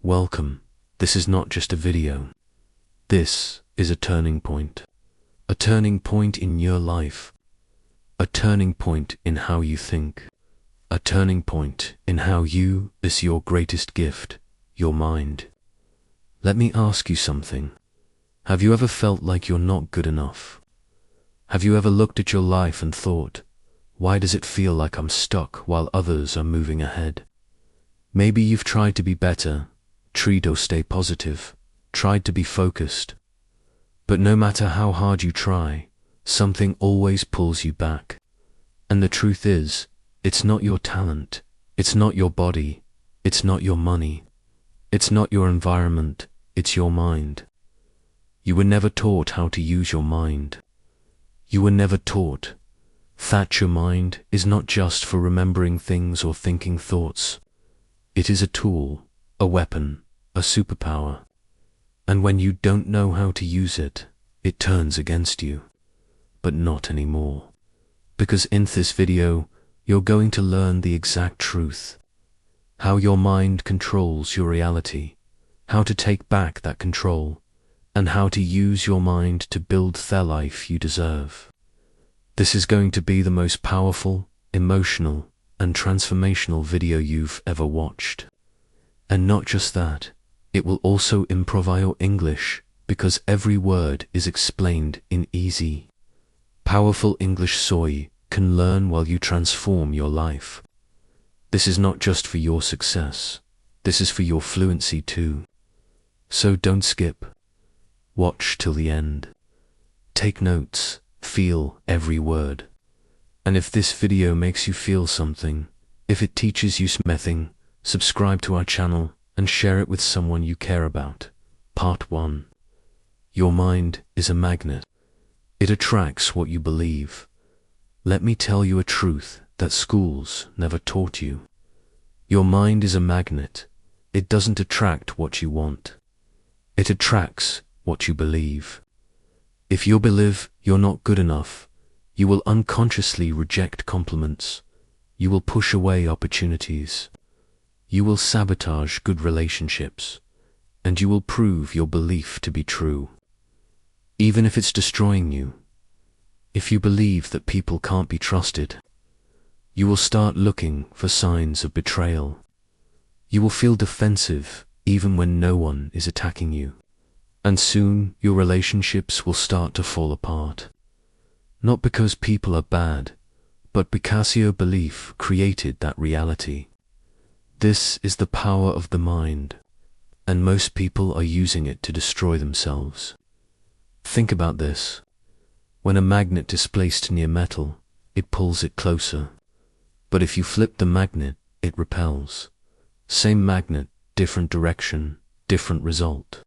Welcome. This is not just a video. This is a turning point. A turning point in your life. A turning point in how you think. A turning point in how you is your greatest gift, your mind. Let me ask you something. Have you ever felt like you're not good enough? Have you ever looked at your life and thought, why does it feel like I'm stuck while others are moving ahead? Maybe you've tried to be better, treat or stay positive, tried to be focused. But no matter how hard you try, something always pulls you back. And the truth is, it's not your talent, it's not your body, it's not your money, it's not your environment, it's your mind. You were never taught how to use your mind. You were never taught that your mind is not just for remembering things or thinking thoughts. It is a tool, a weapon, a superpower. And when you don't know how to use it, it turns against you. But not anymore. Because in this video, you're going to learn the exact truth. How your mind controls your reality, how to take back that control, and how to use your mind to build the life you deserve. This is going to be the most powerful, emotional, and transformational video you've ever watched. And not just that, it will also improve your English because every word is explained in easy, powerful English so you can learn while you transform your life. This is not just for your success, this is for your fluency too. So don't skip. Watch till the end. Take notes, feel every word. And if this video makes you feel something, if it teaches you something, subscribe to our channel and share it with someone you care about. Part 1. Your mind is a magnet. It attracts what you believe. Let me tell you a truth that schools never taught you. Your mind is a magnet. It doesn't attract what you want. It attracts what you believe. If you believe you're not good enough, you will unconsciously reject compliments. You will push away opportunities. You will sabotage good relationships. And you will prove your belief to be true. Even if it's destroying you. If you believe that people can't be trusted, you will start looking for signs of betrayal. You will feel defensive even when no one is attacking you. And soon your relationships will start to fall apart. Not because people are bad, but because your belief created that reality. This is the power of the mind, and most people are using it to destroy themselves. Think about this. When a magnet is placed near metal, it pulls it closer. But if you flip the magnet, it repels. Same magnet, different direction, different result.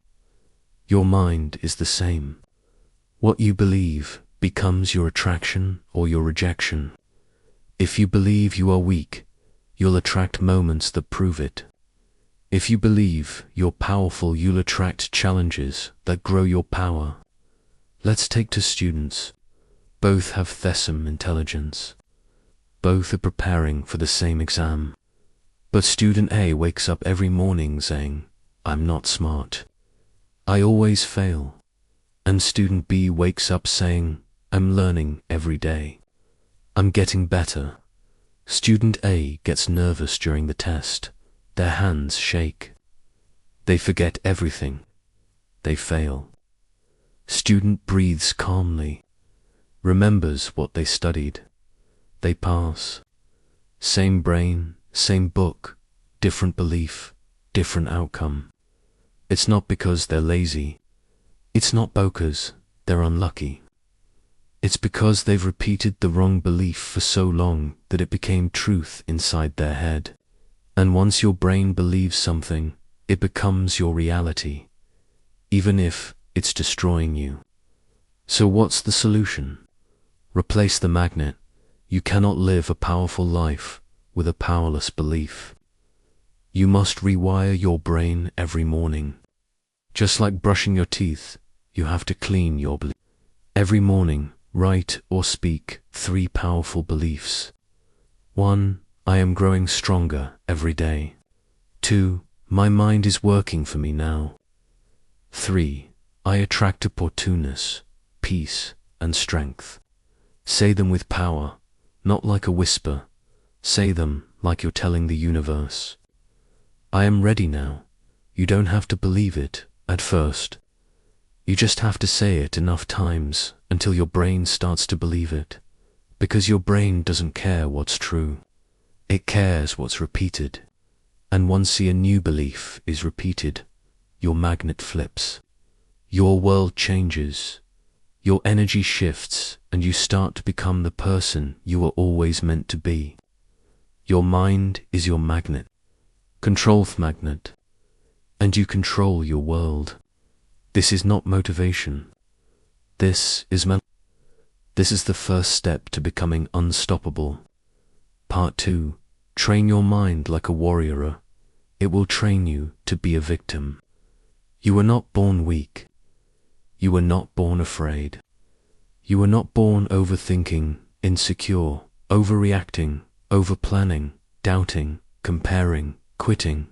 Your mind is the same. What you believe becomes your attraction or your rejection. If you believe you are weak, you'll attract moments that prove it. If you believe you're powerful, you'll attract challenges that grow your power. Let's take two students. Both have the same intelligence. Both are preparing for the same exam. But student A wakes up every morning saying, I'm not smart. I always fail. And student B wakes up saying, I'm learning every day. I'm getting better. Student A gets nervous during the test. Their hands shake. They forget everything. They fail. Student breathes calmly, remembers what they studied. They pass. Same brain, same book, different belief, different outcome. It's not because they're lazy. It's not because they're unlucky. It's because they've repeated the wrong belief for so long that it became truth inside their head. And once your brain believes something, it becomes your reality, even if it's destroying you. So what's the solution? Replace the magnet. You cannot live a powerful life with a powerless belief. You must rewire your brain every morning. Just like brushing your teeth, you have to clean your belief. Every morning, write or speak 3 powerful beliefs. 1. I am growing stronger every day. 2. My mind is working for me now. 3. I attract opportunities, peace, and strength. Say them with power, not like a whisper. Say them like you're telling the universe. I am ready now. You don't have to believe it at first. You just have to say it enough times until your brain starts to believe it. Because your brain doesn't care what's true. It cares what's repeated. And once a new belief is repeated, your magnet flips. Your world changes. Your energy shifts and you start to become the person you were always meant to be. Your mind is your magnet. Control magnet. And you control your world. This is not motivation. This is the first step to becoming unstoppable. Part 2. Train your mind like a warrior. It will train you to be a victim. You were not born weak. You were not born afraid. You were not born overthinking, insecure, overreacting, overplanning, doubting, comparing, quitting.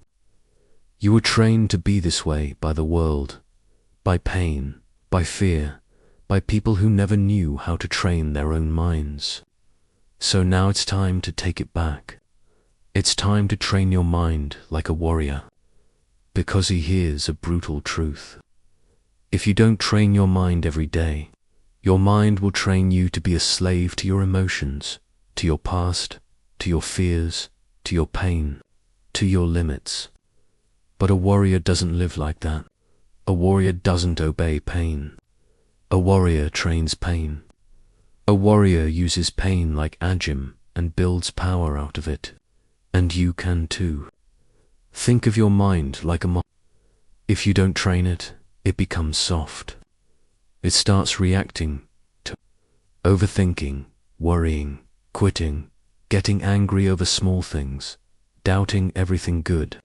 You were trained to be this way by the world, by pain, by fear, by people who never knew how to train their own minds. So now it's time to take it back. It's time to train your mind like a warrior, because here's a brutal truth. If you don't train your mind every day, your mind will train you to be a slave to your emotions, to your past, to your fears, to your pain, to your limits. But a warrior doesn't live like that. A warrior doesn't obey pain. A warrior trains pain. A warrior uses pain like agim and builds power out of it. And you can too. Think of your mind like a muscle. If you don't train it, it becomes soft. It starts reacting to overthinking, worrying, quitting, getting angry over small things, doubting everything good.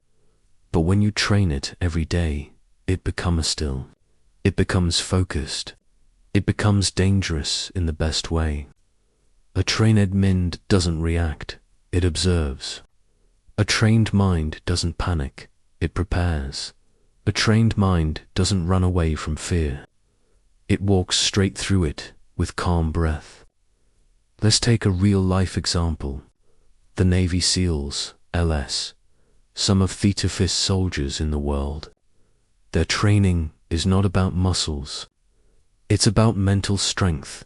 But when you train it every day, it becomes still. It becomes focused. It becomes dangerous in the best way. A trained mind doesn't react, it observes. A trained mind doesn't panic, it prepares. A trained mind doesn't run away from fear. It walks straight through it with calm breath. Let's take a real-life example. The Navy SEALs, LS, some of the toughest soldiers in the world. Their training is not about muscles. It's about mental strength.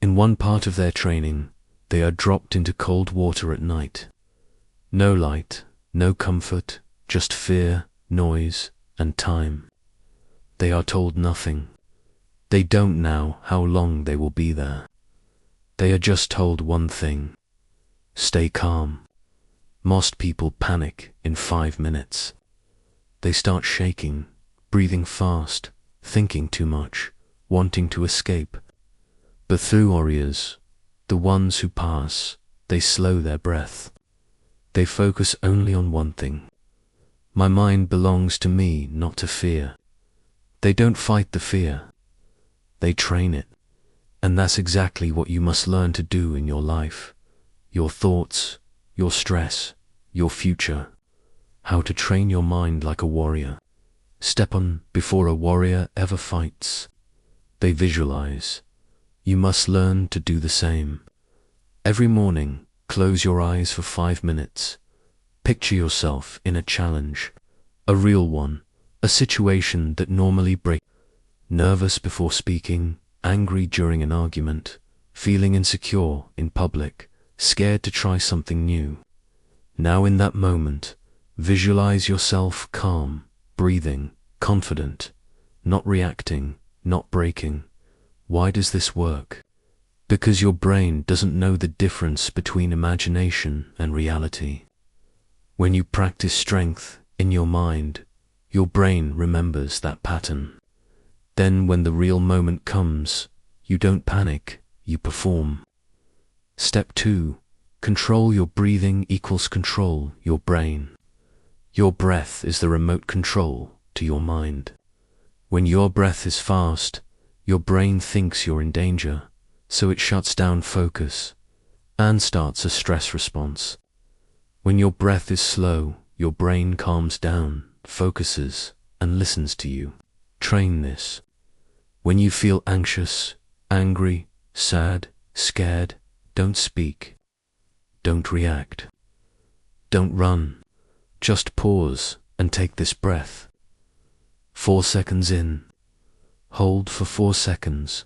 In one part of their training, they are dropped into cold water at night. No light, no comfort, just fear, noise, and time. They are told nothing. They don't know how long they will be there. They are just told one thing: stay calm. Most people panic in 5 minutes. They start shaking, breathing fast, thinking too much, wanting to escape. But through warriors, the ones who pass, they slow their breath. They focus only on one thing. My mind belongs to me, not to fear. They don't fight the fear. They train it. And that's exactly what you must learn to do in your life. Your thoughts, your stress, your future. How to train your mind like a warrior. Step on before a warrior ever fights. They visualize. You must learn to do the same. Every morning, close your eyes for 5 minutes. Picture yourself in a challenge, a real one, a situation that normally breaks. Nervous before speaking, angry during an argument, feeling insecure in public, scared to try something new. Now in that moment, visualize yourself calm, breathing, confident, not reacting, not breaking. Why does this work? Because your brain doesn't know the difference between imagination and reality. When you practice strength in your mind, your brain remembers that pattern. Then when the real moment comes, you don't panic, you perform. Step 2. Control your breathing equals control your brain. Your breath is the remote control to your mind. When your breath is fast, your brain thinks you're in danger, so it shuts down focus and starts a stress response. When your breath is slow, your brain calms down focuses, and listens to you. Train this. When you feel anxious, angry, sad, scared, don't speak. Don't react. Don't run. Just pause and take this breath. 4 seconds in. Hold for 4 seconds.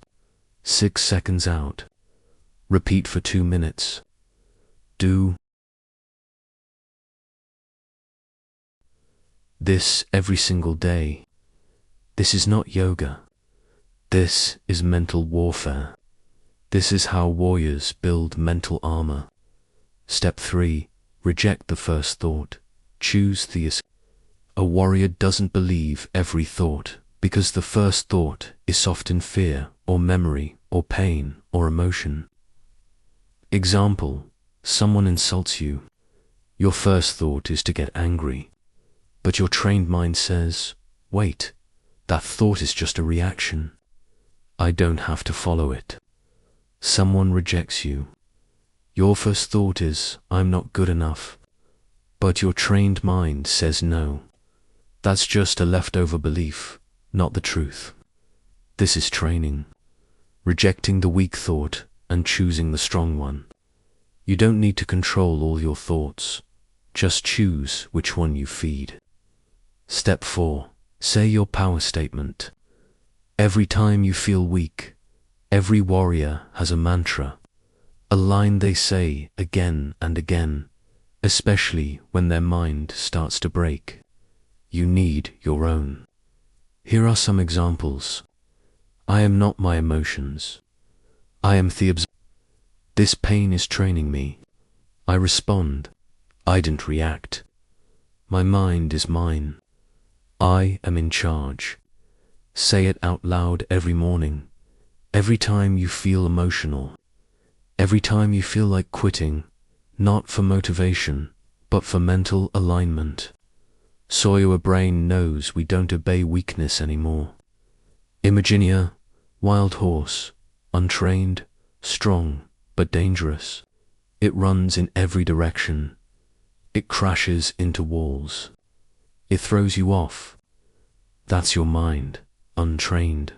6 seconds out. Repeat for 2 minutes. Do this every single day. This is not yoga. This is mental warfare. This is how warriors build mental armor. Step 3. Reject the first thought. Choose the escape. A warrior doesn't believe every thought because the first thought is often fear or memory or pain or emotion. Example, someone insults you. Your first thought is to get angry, but your trained mind says, wait, that thought is just a reaction. I don't have to follow it. Someone rejects you. Your first thought is, I'm not good enough. But your trained mind says no. That's just a leftover belief, not the truth. This is training. Rejecting the weak thought and choosing the strong one. You don't need to control all your thoughts. Just choose which one you feed. Step 4. Say your power statement. Every time you feel weak, every warrior has a mantra, a line they say again and again, especially when their mind starts to break. You need your own. Here are some examples. I am not my emotions. I am the observer. This pain is training me. I respond. I didn't react. My mind is mine. I am in charge. Say it out loud every morning. Every time you feel emotional. Every time you feel like quitting, not for motivation, but for mental alignment. So your brain knows we don't obey weakness anymore. Imagineer, wild horse, untrained, strong, but dangerous. It runs in every direction. It crashes into walls. It throws you off. That's your mind, untrained.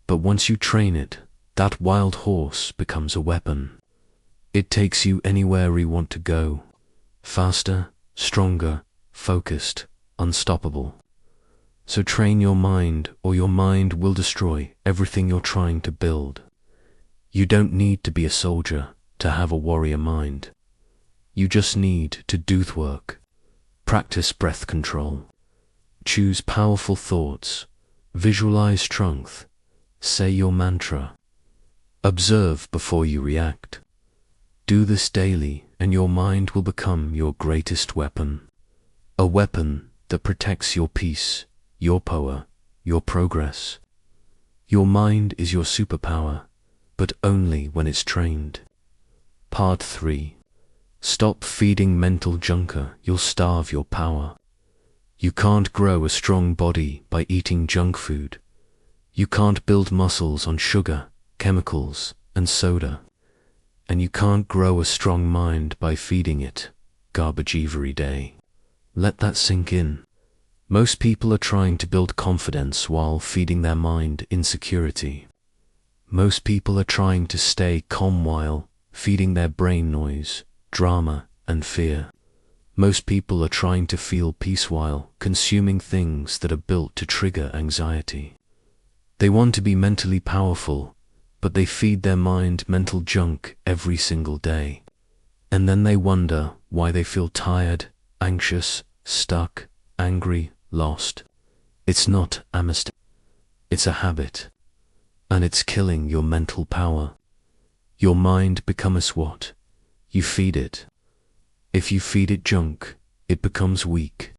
But once you train it, that wild horse becomes a weapon. It takes you anywhere you want to go. Faster, stronger, focused, unstoppable. So train your mind, or your mind will destroy everything you're trying to build. You don't need to be a soldier to have a warrior mind. You just need to do the work. Practice breath control. Choose powerful thoughts. Visualize strength. Say your mantra. Observe before you react. Do this daily, and your mind will become your greatest weapon. A weapon that protects your peace, your power, your progress. Your mind is your superpower, but only when it's trained. Part 3. Stop feeding mental junker, you'll starve your power. You can't grow a strong body by eating junk food. You can't build muscles on sugar, chemicals, and soda. And you can't grow a strong mind by feeding it garbage every day. Let that sink in. Most people are trying to build confidence while feeding their mind insecurity. Most people are trying to stay calm while feeding their brain noise, drama, and fear. Most people are trying to feel peace while consuming things that are built to trigger anxiety. They want to be mentally powerful, but they feed their mind mental junk every single day. And then they wonder why they feel tired, anxious, stuck, angry, lost. It's not a mistake. It's a habit. And it's killing your mental power. Your mind becomes what? You feed it. If you feed it junk, it becomes weak.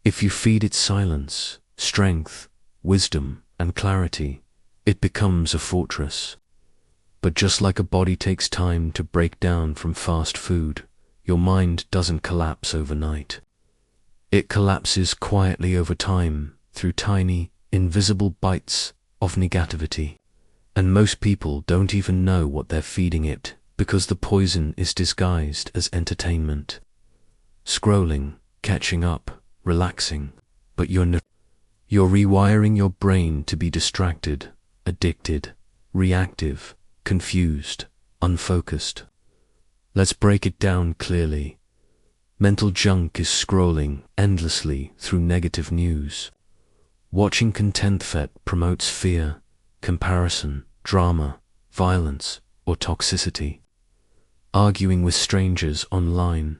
If you feed it silence, strength, wisdom, and clarity, it becomes a fortress. But just like a body takes time to break down from fast food, your mind doesn't collapse overnight. It collapses quietly over time through tiny, invisible bites of negativity. And most people don't even know what they're feeding it because the poison is disguised as entertainment. Scrolling, catching up, relaxing, but you're rewiring your brain to be distracted, addicted, reactive, confused, unfocused. Let's break it down clearly. Mental junk is scrolling endlessly through negative news. Watching content that promotes fear, comparison, drama, violence, or toxicity. Arguing with strangers online.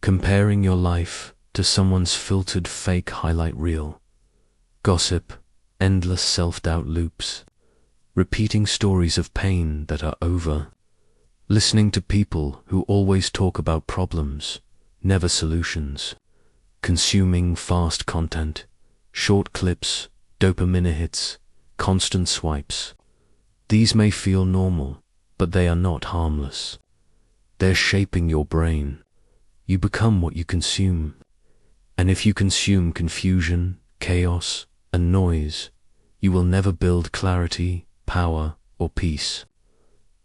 Comparing your life to someone's filtered fake highlight reel. Gossip, endless self-doubt loops. Repeating stories of pain that are over. Listening to people who always talk about problems, never solutions. Consuming fast content, short clips, dopamine hits, constant swipes. These may feel normal, but they are not harmless. They're shaping your brain. You become what you consume. And if you consume confusion, chaos, and noise, you will never build clarity, power, or peace.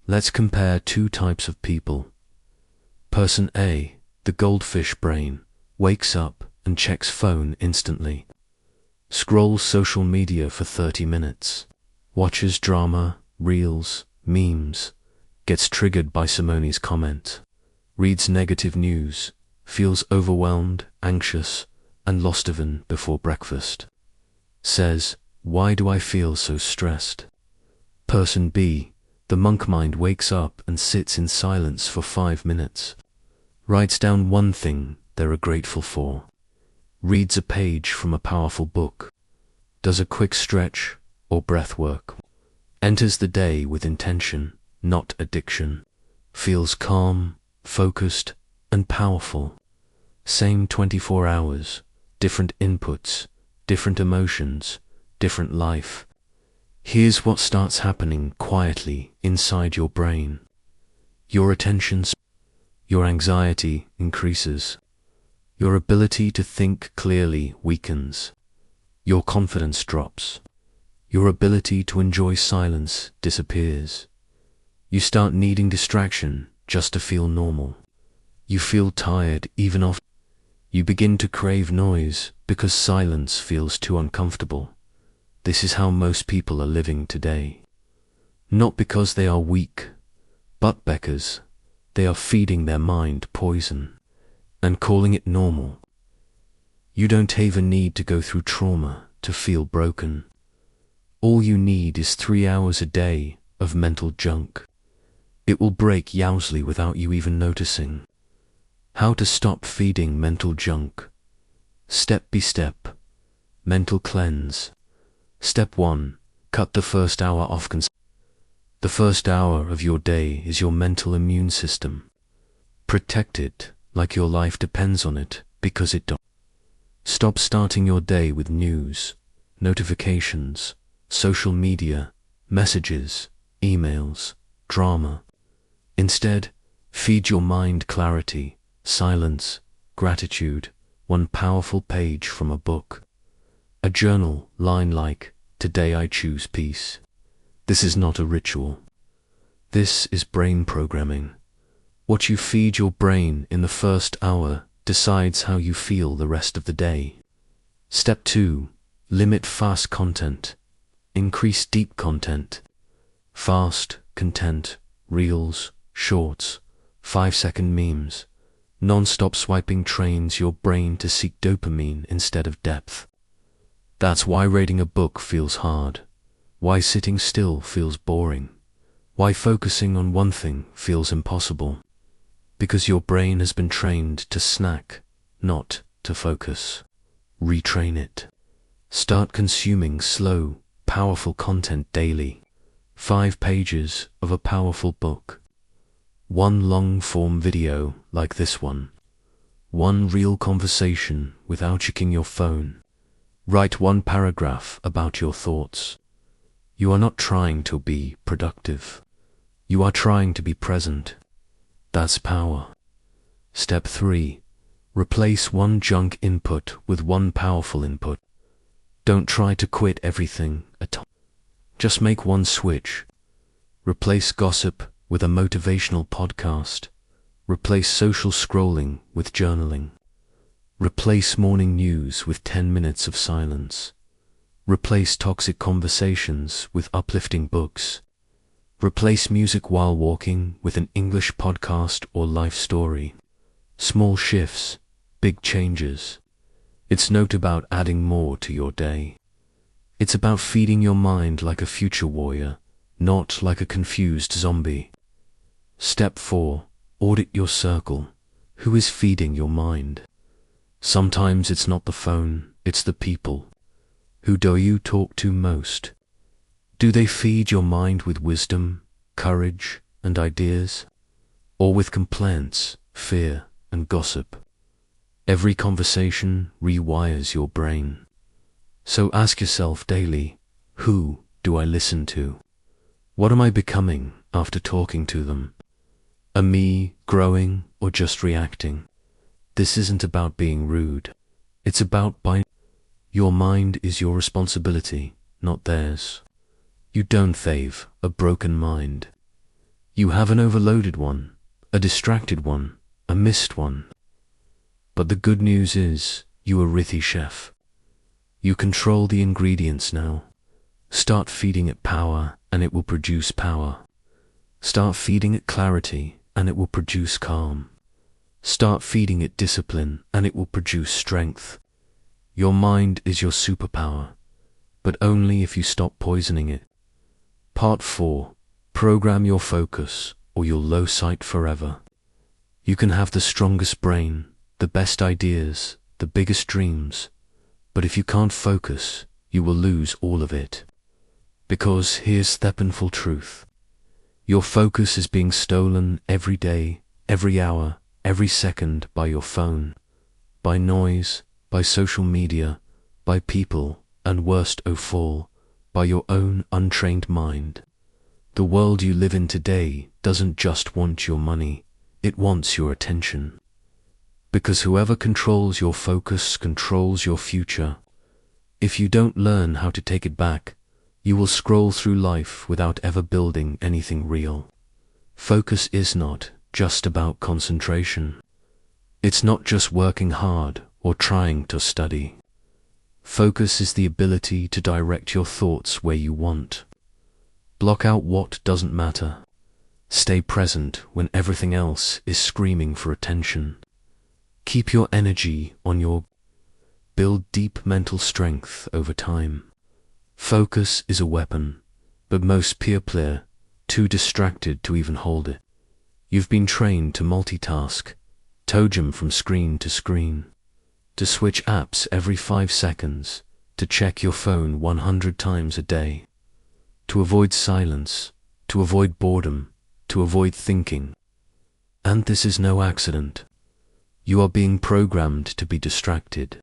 Let's compare two types of people. Person A, the goldfish brain, wakes up and checks phone instantly. Scrolls social media for 30 minutes. Watches drama, reels, memes. Gets triggered by Simone's comment. Reads negative news. Feels overwhelmed, anxious, and lost even before breakfast. Says, "Why do I feel so stressed?" Person B, the monk mind, wakes up and sits in silence for 5 minutes. Writes down one thing they're grateful for. Reads a page from a powerful book. Does a quick stretch or breath work. Enters the day with intention, not addiction. Feels calm, focused, and powerful. Same 24 hours, different inputs, different emotions, different life. Here's what starts happening quietly inside your brain. Your attention, your anxiety increases. Your ability to think clearly weakens. Your confidence drops. Your ability to enjoy silence disappears. You start needing distraction just to feel normal. You feel tired even after. You begin to crave noise because silence feels too uncomfortable. This is how most people are living today. Not because they are weak, but because they are feeding their mind poison and calling it normal. You don't even need to go through trauma to feel broken. All you need is 3 hours a day of mental junk. It will break Yowsley without you even noticing. How to stop feeding mental junk. Step by step. Mental cleanse. Step 1. Cut the first hour off. The first hour of your day is your mental immune system. Protect it like your life depends on it, because it does. Stop starting your day with news, notifications, social media, messages, emails, drama. Instead, feed your mind clarity, silence, gratitude, one powerful page from a book. A journal line like, "Today I choose peace." This is not a ritual. This is brain programming. What you feed your brain in the first hour decides how you feel the rest of the day. Step 2. Limit fast content. Increase deep content. Fast content, reels, shorts, 5-second memes. Non-stop swiping trains your brain to seek dopamine instead of depth. That's why reading a book feels hard. Why sitting still feels boring. Why focusing on one thing feels impossible. Because your brain has been trained to snack, not to focus. Retrain it. Start consuming slow, powerful content daily. 5 pages of a powerful book. 1 long-form video like this one. 1 real conversation without checking your phone. Write 1 paragraph about your thoughts. You are not trying to be productive. You are trying to be present. That's power. Step 3. Replace 1 junk input with 1 powerful input. Don't try to quit everything at once. Just make 1 switch. Replace gossip with a motivational podcast. Replace social scrolling with journaling. Replace morning news with 10 minutes of silence. Replace toxic conversations with uplifting books. Replace music while walking with an English podcast or life story. Small shifts, big changes. It's not about adding more to your day. It's about feeding your mind like a future warrior, not like a confused zombie. Step 4. Audit your circle. Who is feeding your mind? Sometimes it's not the phone, it's the people. Who do you talk to most? Do they feed your mind with wisdom, courage, and ideas? Or with complaints, fear, and gossip? Every conversation rewires your brain. So ask yourself daily, who do I listen to? What am I becoming after talking to them? Are me growing or just reacting? This isn't about being rude. It's about buying. Your mind is your responsibility, not theirs. You don't save a broken mind. You have an overloaded one, a distracted one, a missed one. But the good news is, you are Rithi Chef. You control the ingredients now. Start feeding it power, and it will produce power. Start feeding it clarity, and it will produce calm. Start feeding it discipline, and it will produce strength. Your mind is your superpower, but only if you stop poisoning it. Part 4. Program your focus, or you'll lose sight forever. You can have the strongest brain, the best ideas, the biggest dreams, but if you can't focus, you will lose all of it. Because here's the painful truth. Your focus is being stolen every day, every hour, every second by your phone, by noise, by social media, by people, and worst of all, by your own untrained mind. The world you live in today doesn't just want your money, it wants your attention. Because whoever controls your focus controls your future. If you don't learn how to take it back, you will scroll through life without ever building anything real. Focus is not just about concentration. It's not just working hard or trying to study. Focus is the ability to direct your thoughts where you want. Block out what doesn't matter. Stay present when everything else is screaming for attention. Keep your energy on your. Build deep mental strength over time. Focus is a weapon, but most people are too distracted to even hold it. You've been trained to multitask, to jump from screen to screen, to switch apps every 5 seconds, to check your phone 100 times a day, to avoid silence, to avoid boredom, to avoid thinking. And this is no accident. You are being programmed to be distracted,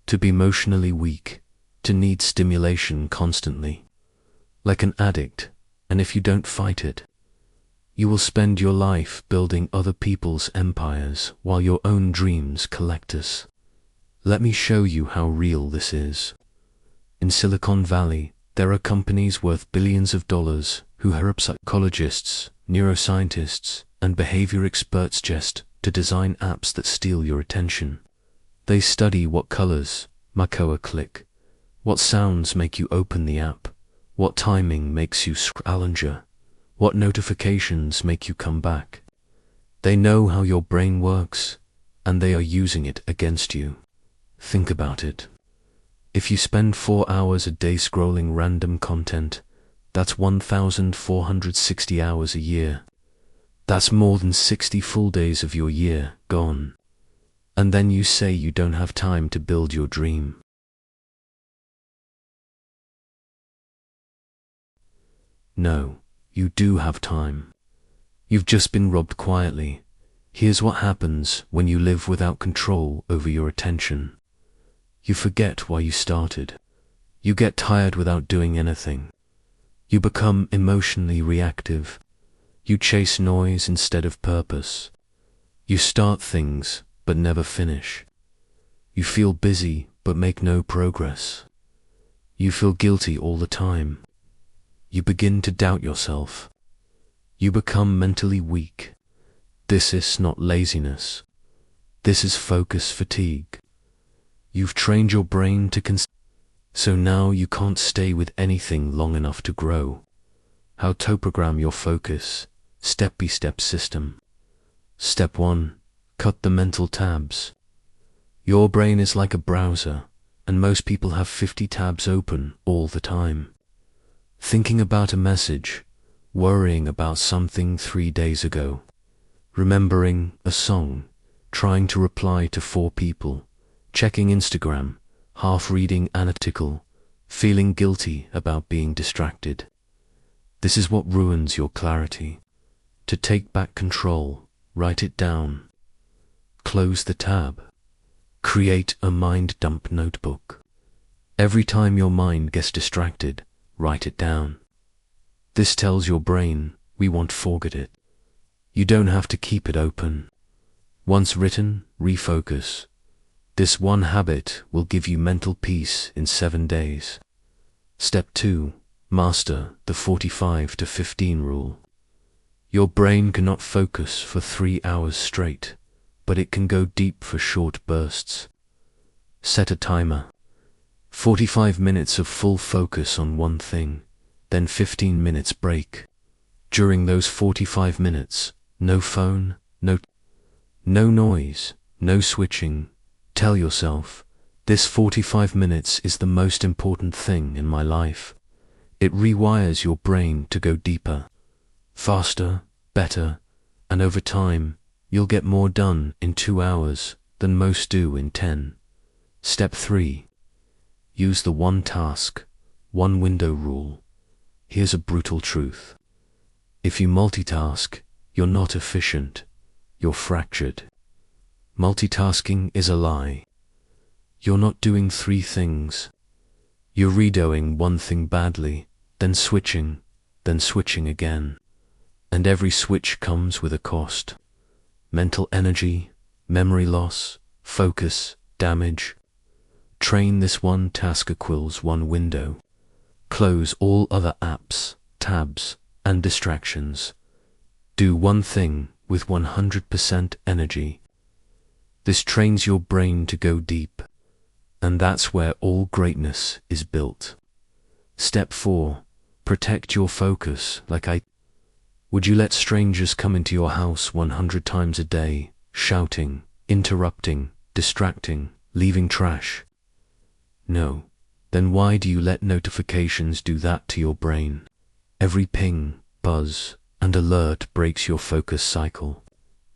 to be emotionally weak, to need stimulation constantly, like an addict, and if you don't fight it, you will spend your life building other people's empires while your own dreams collapse. Let me show you how real this is. In Silicon Valley, there are companies worth billions of dollars who hire psychologists, neuroscientists, and behavior experts just to design apps that steal your attention. They study what colors make a click, what sounds make you open the app, what timing makes you scroll, what notifications make you come back. They know how your brain works, and they are using it against you. Think about it. If you spend 4 hours a day scrolling random content, that's 1,460 hours a year. That's more than 60 full days of your year gone. And then you say you don't have time to build your dream. No, you do have time. You've just been robbed quietly. Here's what happens when you live without control over your attention. You forget why you started. You get tired without doing anything. You become emotionally reactive. You chase noise instead of purpose. You start things but never finish. You feel busy but make no progress. You feel guilty all the time. You begin to doubt yourself. You become mentally weak. This is not laziness. This is focus fatigue. You've trained your brain to so now you can't stay with anything long enough to grow. How to program your focus, step-by-step system. Step 1. Cut the mental tabs. Your brain is like a browser, and most people have 50 tabs open all the time. Thinking about a message, worrying about something 3 days ago, remembering a song, trying to reply to 4 people, checking Instagram, half reading an article, feeling guilty about being distracted. This is what ruins your clarity. To take back control, write it down. Close the tab. Create a mind dump notebook. Every time your mind gets distracted, write it down. This tells your brain, we won't forget it. You don't have to keep it open. Once written, refocus. This one habit will give you mental peace in 7 days. Step 2. Master the 45 to 15 rule. Your brain cannot focus for 3 hours straight, but it can go deep for short bursts. Set a timer. 45 minutes of full focus on one thing, then 15 minutes break. During those 45 minutes, no phone, no noise, no switching. Tell yourself, this 45 minutes is the most important thing in my life. It rewires your brain to go deeper, faster, better, and over time, you'll get more done in 2 hours than most do in 10. Step 3. Use the one task, one window rule. Here's a brutal truth. If you multitask, you're not efficient, you're fractured. Multitasking is a lie. You're not doing 3 things. You're redoing one thing badly, then switching again. And every switch comes with a cost. Mental energy, memory loss, focus, damage. Train this one task equals one window. Close all other apps, tabs, and distractions. Do one thing with 100% energy. This trains your brain to go deep, and that's where all greatness is built. Step 4. Protect your focus like I. Would you let strangers come into your house 100 times a day, shouting, interrupting, distracting, leaving trash? No. Then why do you let notifications do that to your brain? Every ping, buzz, and alert breaks your focus cycle,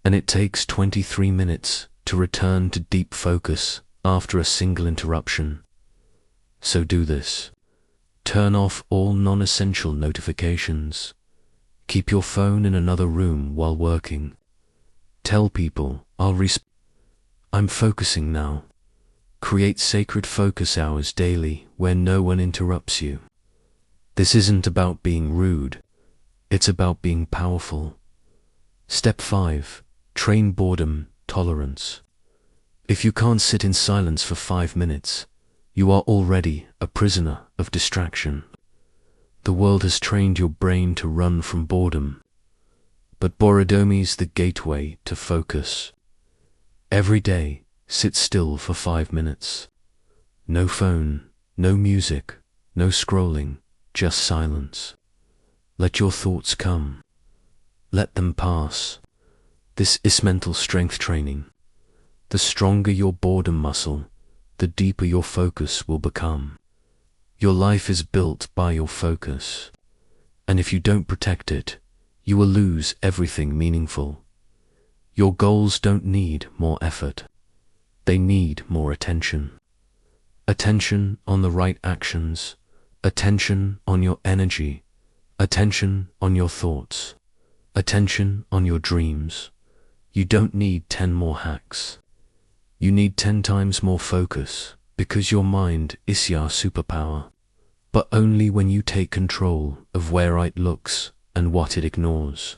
and it takes 23 minutes to return to deep focus after a single interruption. So do this. Turn off all non-essential notifications. Keep your phone in another room while working. Tell people, I'm focusing now. Create sacred focus hours daily where no one interrupts you. This isn't about being rude. It's about being powerful. Step 5. Train boredom tolerance. If you can't sit in silence for 5 minutes, you are already a prisoner of distraction. The world has trained your brain to run from boredom, but boredom is the gateway to focus. Every day, sit still for 5 minutes. No phone, no music, no scrolling, just silence. Let your thoughts come. Let them pass. This is mental strength training. The stronger your boredom muscle, the deeper your focus will become. Your life is built by your focus, and if you don't protect it, you will lose everything meaningful. Your goals don't need more effort. They need more attention. Attention on the right actions, attention on your energy, attention on your thoughts, attention on your dreams. You don't need 10 more hacks. You need 10 times more focus, because your mind is your superpower, but only when you take control of where it looks and what it ignores.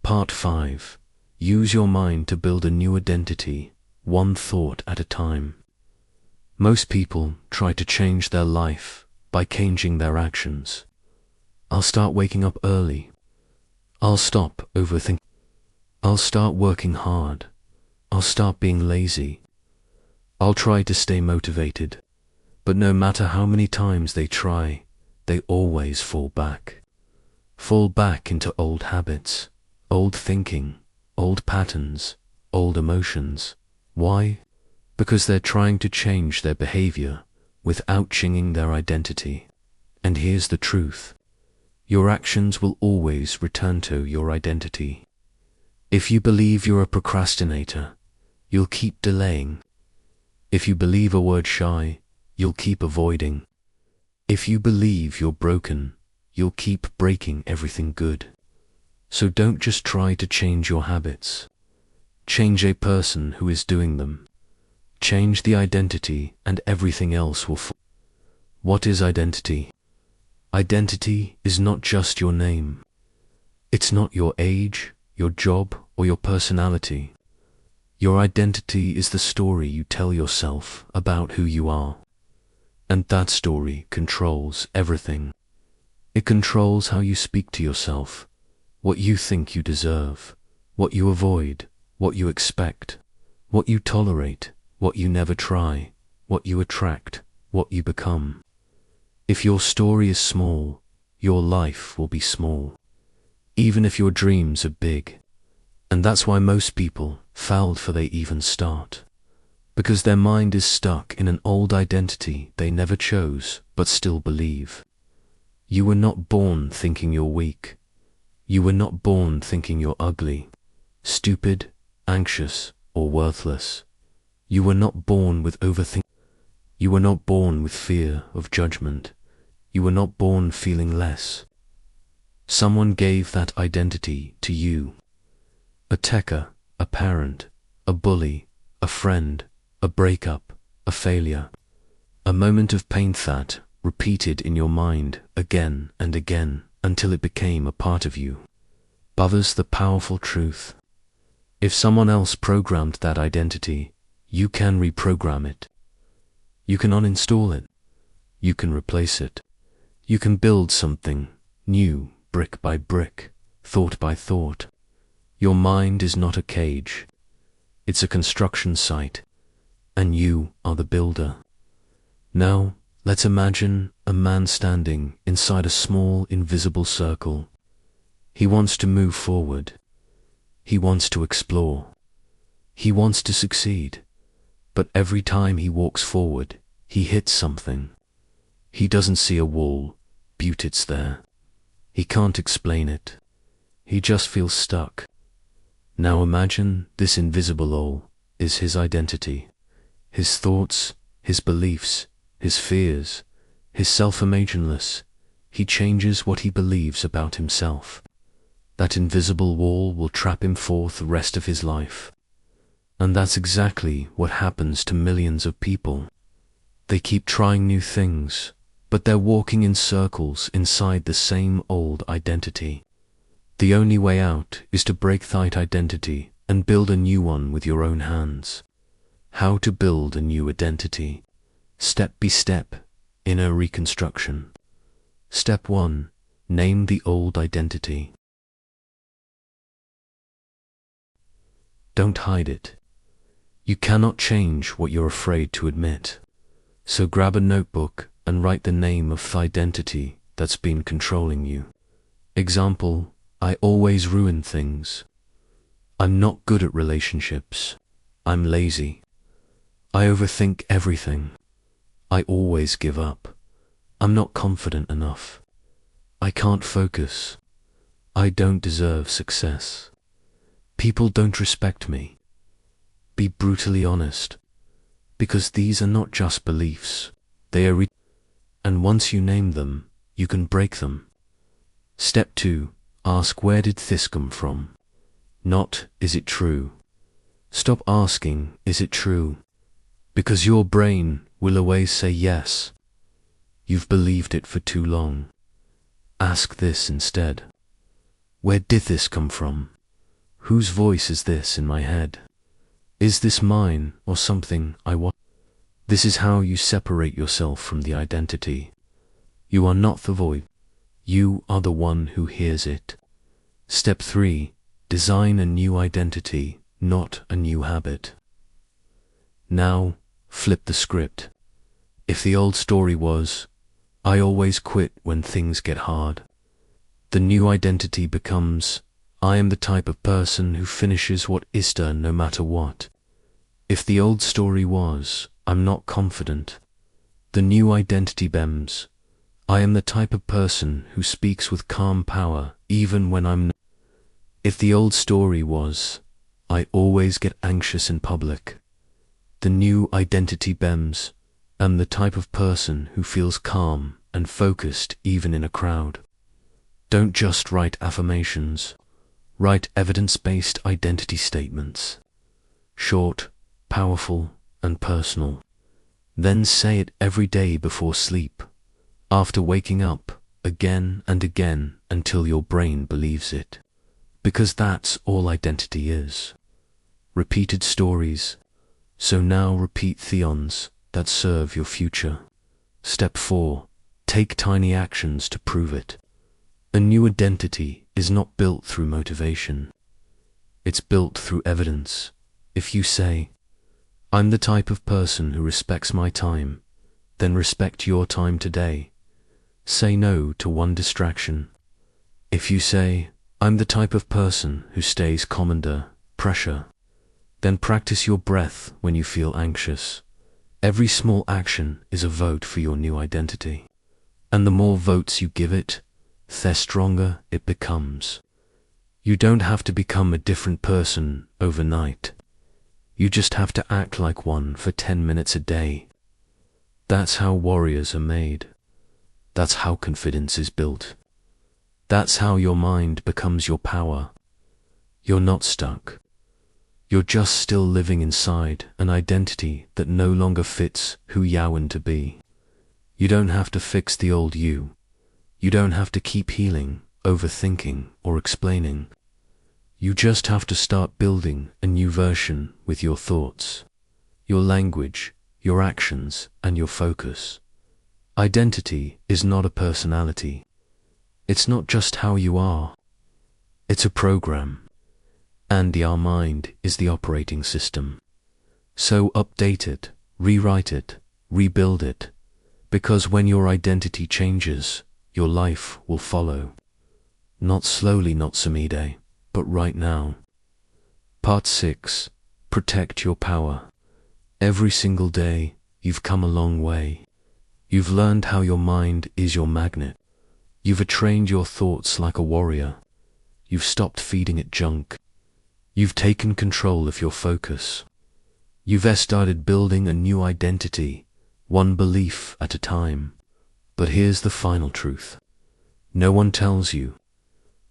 Part 5. Use your mind to build a new identity, one thought at a time. Most people try to change their life by changing their actions. I'll start waking up early. I'll stop overthinking. I'll start working hard. I'll start being lazy. I'll try to stay motivated, but no matter how many times they try, they always fall back. Fall back into old habits, old thinking, old patterns, old emotions. Why? Because they're trying to change their behavior without changing their identity. And here's the truth. Your actions will always return to your identity. If you believe you're a procrastinator, you'll keep delaying. If you believe a word shy, you'll keep avoiding. If you believe you're broken, you'll keep breaking everything good. So don't just try to change your habits. Change a person who is doing them. Change the identity and everything else will follow. What is identity? Identity is not just your name. It's not your age, your job, or your personality. Your identity is the story you tell yourself about who you are. And that story controls everything. It controls how you speak to yourself, what you think you deserve, what you avoid, what you expect, what you tolerate, what you never try, what you attract, what you become. If your story is small, your life will be small, even if your dreams are big. And that's why most people fail before they even start, because their mind is stuck in an old identity they never chose but still believe. You were not born thinking you're weak. You were not born thinking you're ugly, stupid, anxious, or worthless. You were not born with overthinking. You were not born with fear of judgment. You were not born feeling less. Someone gave that identity to you. A techer, a parent, a bully, a friend, a breakup, a failure. A moment of pain that repeated in your mind again and again until it became a part of you. But there's the powerful truth. If someone else programmed that identity, you can reprogram it. You can uninstall it. You can replace it. You can build something new, brick by brick, thought by thought. Your mind is not a cage. It's a construction site, and you are the builder. Now, let's imagine a man standing inside a small, invisible circle. He wants to move forward. He wants to explore. He wants to succeed. But every time he walks forward, he hits something. He doesn't see a wall, but it's there. He can't explain it. He just feels stuck. Now imagine this invisible wall is his identity, his thoughts, his beliefs, his fears, his self-imagineless. He changes what he believes about himself. That invisible wall will trap him for the rest of his life. And that's exactly what happens to millions of people. They keep trying new things, but they're walking in circles inside the same old identity. The only way out is to break that identity and build a new one with your own hands. How to build a new identity? Step by step, inner reconstruction. Step 1. Name the old identity. Don't hide it. You cannot change what you're afraid to admit. So grab a notebook and write the name of the identity that's been controlling you. Example, I always ruin things. I'm not good at relationships. I'm lazy. I overthink everything. I always give up. I'm not confident enough. I can't focus. I don't deserve success. People don't respect me. Be brutally honest, because these are not just beliefs. They are and once you name them, you can break them. Step 2. Ask, where did this come from? Not, is it true? Stop asking, is it true? Because your brain will always say yes. You've believed it for too long. Ask this instead. Where did this come from? Whose voice is this in my head? Is this mine or something I want? This is how you separate yourself from the identity. You are not the voice. You are the one who hears it. Step 3. Design a new identity, not a new habit. Now, Flip the script. If the old story was, I always quit when things get hard, the new identity becomes, I am the type of person who finishes what is done no matter what. If the old story was, I'm not confident, the new identity becomes, I am the type of person who speaks with calm power even when I'm not. If the old story was, I always get anxious in public, the new identity becomes, I'm the type of person who feels calm and focused even in a crowd. Don't just write affirmations, write evidence-based identity statements. Short, powerful, and personal. Then say it every day before sleep, after waking up, again and again until your brain believes it. Because that's all identity is. Repeated stories. So now repeat theons that serve your future. Step 4. Take tiny actions to prove it. A new identity is not built through motivation. It's built through evidence. If you say, I'm the type of person who respects my time, then respect your time today. Say no to one distraction. If you say, I'm the type of person who stays calm under pressure, then practice your breath when you feel anxious. Every small action is a vote for your new identity. And the more votes you give it, the stronger it becomes. You don't have to become a different person overnight. You just have to act like one for 10 minutes a day. That's how warriors are made. That's how confidence is built. That's how your mind becomes your power. You're not stuck. You're just still living inside an identity that no longer fits who you want to be. You don't have to fix the old you. You don't have to keep healing, overthinking, or explaining. You just have to start building a new version with your thoughts, your language, your actions, and your focus. Identity is not a personality. It's not just how you are. It's a program. And our mind is the operating system. So update it, rewrite it, rebuild it. Because when your identity changes, your life will follow. Not slowly, not someday, but right now. Part 6. Protect your power. Every single day, you've come a long way. You've learned how your mind is your magnet. You've trained your thoughts like a warrior. You've stopped feeding it junk. You've taken control of your focus. You've started building a new identity, one belief at a time. But here's the final truth. No one tells you.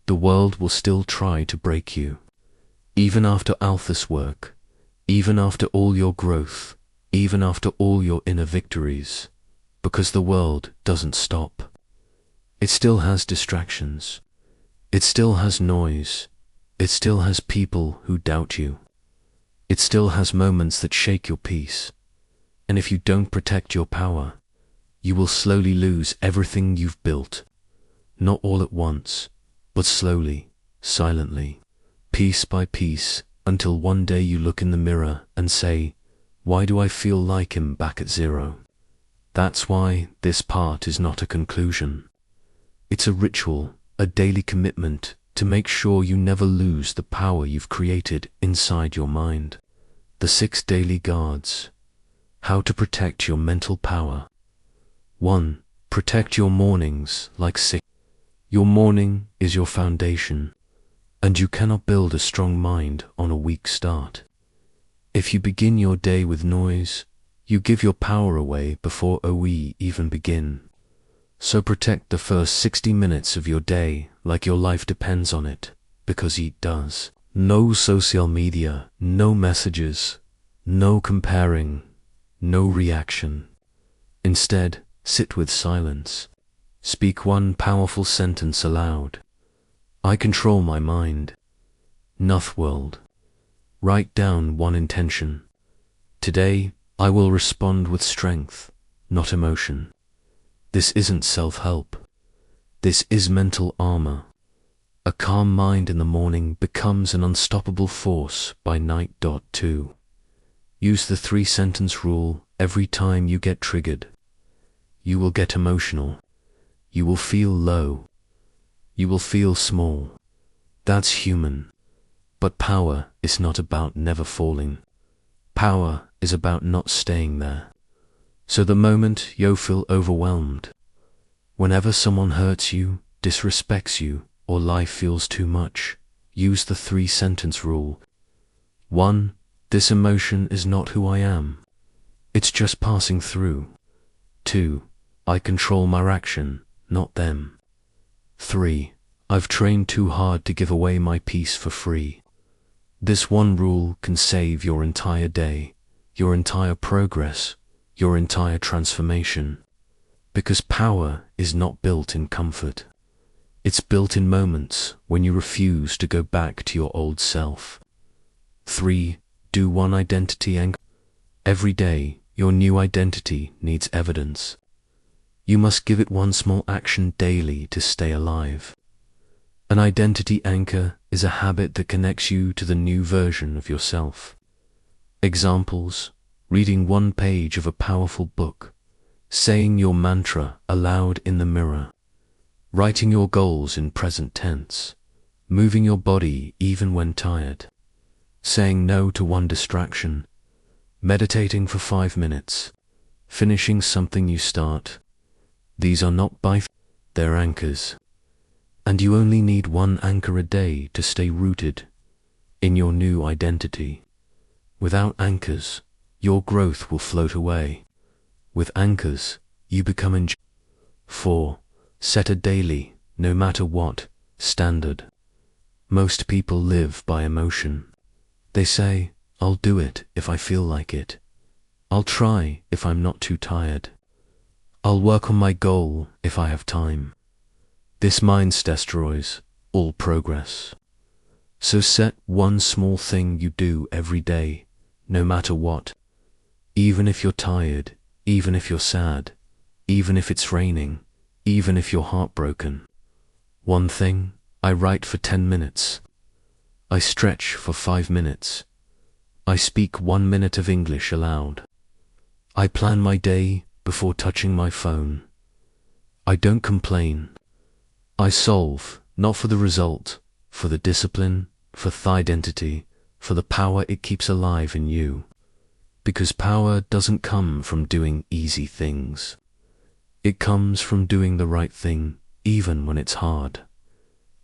The world will still try to break you. Even after all this work, even after all your growth, even after all your inner victories, because the world doesn't stop. It still has distractions. It still has noise. It still has people who doubt you. It still has moments that shake your peace. And if you don't protect your power, you will slowly lose everything you've built. Not all at once, but slowly, silently, piece by piece, until one day you look in the mirror and say, why do I feel like I'm back at zero? That's why this part is not a conclusion. It's a ritual, a daily commitment to make sure you never lose the power you've created inside your mind. The 6 daily guards. How to protect your mental power. 1. Protect your mornings like 6. Your morning is your foundation, and you cannot build a strong mind on a weak start. If you begin your day with noise, you give your power away before we even begin. So protect the first 60 minutes of your day like your life depends on it, because it does. No social media, no messages, no comparing, no reaction. Instead, sit with silence. Speak one powerful sentence aloud. I control my mind. Noth world. Write down one intention. Today, I will respond with strength, not emotion. This isn't self-help. This is mental armor. A calm mind in the morning becomes an unstoppable force by night. 2. Use the 3-sentence rule Every time you get triggered, you will get emotional. You will feel low. You will feel small. That's human. But power is not about never falling. Power is about not staying there. So the moment you feel overwhelmed, whenever someone hurts you, disrespects you, or life feels too much, use the 3-sentence rule. 1. This emotion is not who I am. It's just passing through. 2. I control my action, not them. 3. I've trained too hard to give away my peace for free. This one rule can save your entire day, your entire progress, your entire transformation. Because power is not built in comfort. It's built in moments when you refuse to go back to your old self. 3. Do one identity anchor. Every day, your new identity needs evidence. You must give it one small action daily to stay alive. An identity anchor is a habit that connects you to the new version of yourself. Examples: reading one page of a powerful book, saying your mantra aloud in the mirror, writing your goals in present tense, moving your body even when tired, saying no to one distraction, meditating for 5 minutes, finishing something you start. These are not they're anchors. And you only need one anchor a day to stay rooted in your new identity. Without anchors, your growth will float away. With anchors, you become 4. Set a daily, no matter what, standard. Most people live by emotion. They say, I'll do it if I feel like it. I'll try if I'm not too tired. I'll work on my goal if I have time. This mindset destroys all progress. So set one small thing you do every day, no matter what. Even if you're tired, even if you're sad, even if it's raining, even if you're heartbroken. One thing: I write for 10 minutes. I stretch for 5 minutes. I speak 1 minute of English aloud. I plan my day before touching my phone. I don't complain. I solve, not for the result, for the discipline, for the identity, for the power it keeps alive in you. Because power doesn't come from doing easy things. It comes from doing the right thing, even when it's hard.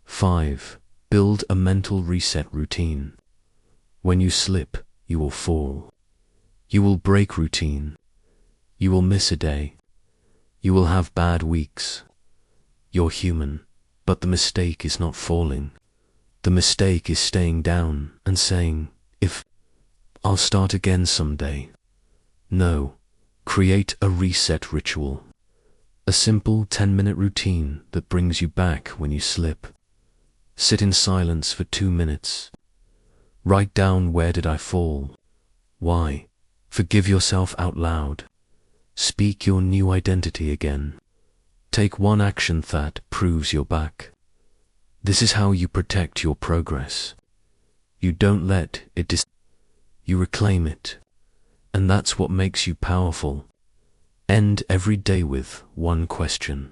5. Build a mental reset routine. When you slip, you will fall. You will break routine. You will miss a day. You will have bad weeks. You're human, but the mistake is not falling. The mistake is staying down and saying, I'll start again someday. No, create a reset ritual. A simple 10-minute routine that brings you back when you slip. Sit in silence for 2 minutes. Write down, where did I fall? Why? Forgive yourself out loud. Speak your new identity again. Take one action that proves you're back. This is how you protect your progress. You don't let it you reclaim it. And that's what makes you powerful. End every day with one question.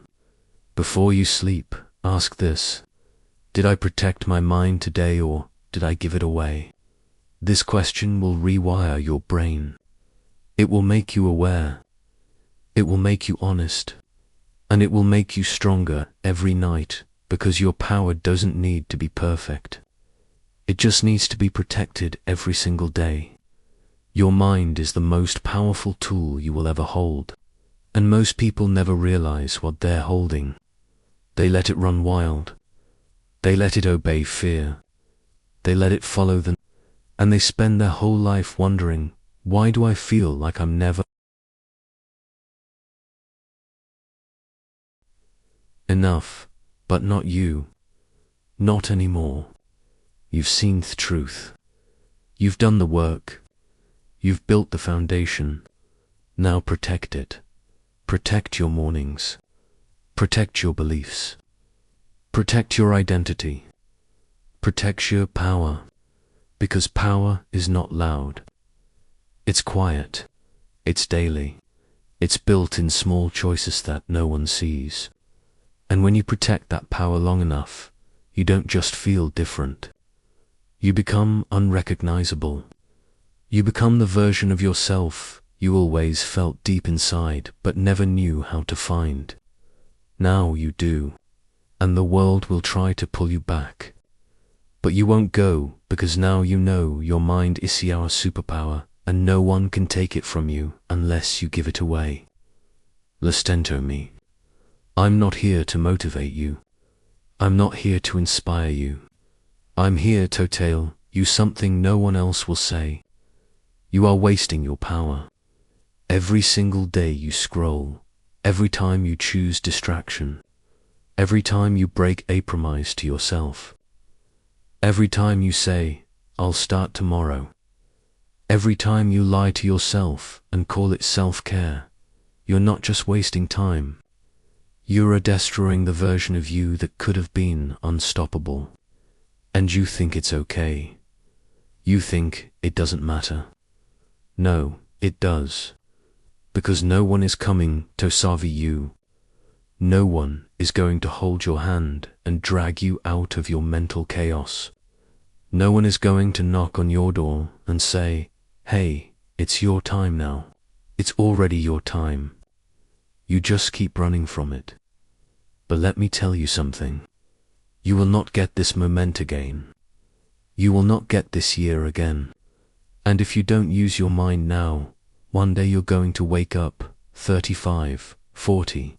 Before you sleep, ask this: did I protect my mind today, or did I give it away? This question will rewire your brain. It will make you aware. It will make you honest. And it will make you stronger every night, because your power doesn't need to be perfect. It just needs to be protected every single day. Your mind is the most powerful tool you will ever hold. And most people never realize what they're holding. They let it run wild. They let it obey fear. They let it follow them. And they spend their whole life wondering, why do I feel like I'm never enough? But not you. Not anymore. You've seen the truth. You've done the work. You've built the foundation. Now protect it. Protect your mornings. Protect your beliefs. Protect your identity. Protect your power. Because power is not loud. It's quiet. It's daily. It's built in small choices that no one sees. And when you protect that power long enough, you don't just feel different. You become unrecognizable. You become the version of yourself you always felt deep inside but never knew how to find. Now you do, and the world will try to pull you back. But you won't go, because now you know your mind is your superpower, and no one can take it from you unless you give it away. Listen to me. I'm not here to motivate you. I'm not here to inspire you. I'm here to tell you something no one else will say. You are wasting your power. Every single day you scroll, every time you choose distraction, every time you break a promise to yourself, every time you say, I'll start tomorrow, every time you lie to yourself and call it self-care, you're not just wasting time. You're destroying the version of you that could have been unstoppable. And you think it's okay. You think it doesn't matter. No, it does. Because no one is coming to save you. No one is going to hold your hand and drag you out of your mental chaos. No one is going to knock on your door and say, hey, it's your time now. It's already your time. You just keep running from it. But let me tell you something. You will not get this moment again. You will not get this year again. And if you don't use your mind now, one day you're going to wake up 35, 40,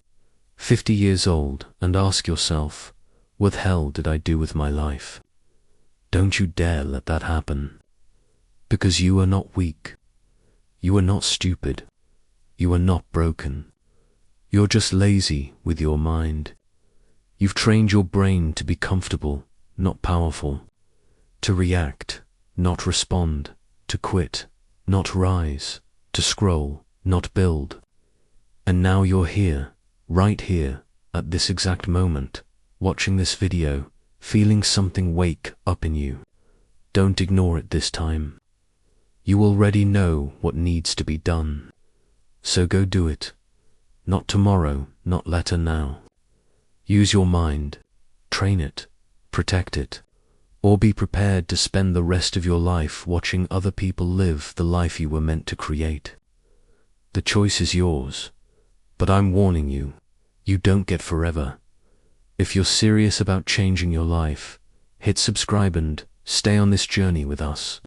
50 years old and ask yourself, what the hell did I do with my life? Don't you dare let that happen. Because you are not weak. You are not stupid. You are not broken. You're just lazy with your mind. You've trained your brain to be comfortable, not powerful. To react, not respond. To quit, not rise. To scroll, not build. And now you're here, right here, at this exact moment, watching this video, feeling something wake up in you. Don't ignore it this time. You already know what needs to be done. So go do it. Not tomorrow, not later, now. Use your mind, train it, protect it, or be prepared to spend the rest of your life watching other people live the life you were meant to create. The choice is yours, but I'm warning you, you don't get forever. If you're serious about changing your life, hit subscribe and stay on this journey with us.